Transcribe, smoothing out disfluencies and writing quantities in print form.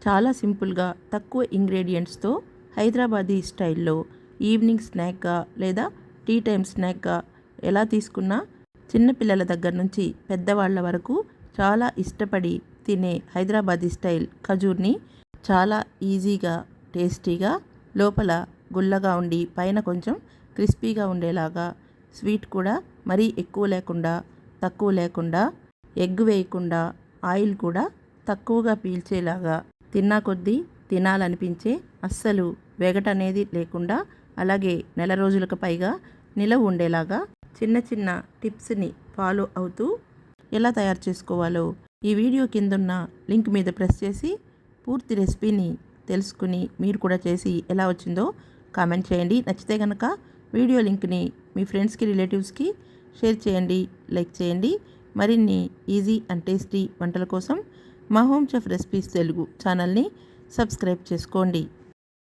చాలా సింపుల్గా తక్కువ ఇంగ్రీడియంట్స్తో హైదరాబాదీ స్టైల్లో ఈవినింగ్ స్నాక్గా లేదా టీ టైం స్నాక్గా ఎలా తీసుకున్నా చిన్నపిల్లల దగ్గర నుంచి పెద్దవాళ్ళ వరకు చాలా ఇష్టపడి తినే హైదరాబాదీ స్టైల్ ఖజూర్ని చాలా ఈజీగా టేస్టీగా లోపల గుల్లగా ఉండి పైన కొంచెం క్రిస్పీగా ఉండేలాగా స్వీట్ కూడా మరీ ఎక్కువ లేకుండా తక్కువ లేకుండా ఎగ్ వేయకుండా ఆయిల్ కూడా తక్కువగా పీల్చేలాగా తిన్నా కొద్దీ తినాలనిపించే అస్సలు వెగటనేది లేకుండా అలాగే నెల రోజులకు పైగా నిలవ ఉండేలాగా చిన్న చిన్న టిప్స్ని ఫాలో అవుతూ ఎలా తయారు చేసుకోవాలో ఈ వీడియో కిందున్న లింక్ మీద ప్రెస్ చేసి పూర్తి రెసిపీని తెలుసుకుని మీరు కూడా చేసి ఎలా వచ్చిందో కామెంట్ చేయండి. నచ్చితే కనుక వీడియో లింక్ని మీ ఫ్రెండ్స్కి రిలేటివ్స్కి షేర్ చేయండి, లైక్ చేయండి. మరిన్ని ఈజీ అండ్ టేస్టీ వంటల కోసం మా హోమ్ చెఫ్ రెసిపీస్ తెలుగు ఛానల్ని సబ్స్క్రైబ్ చేసుకోండి.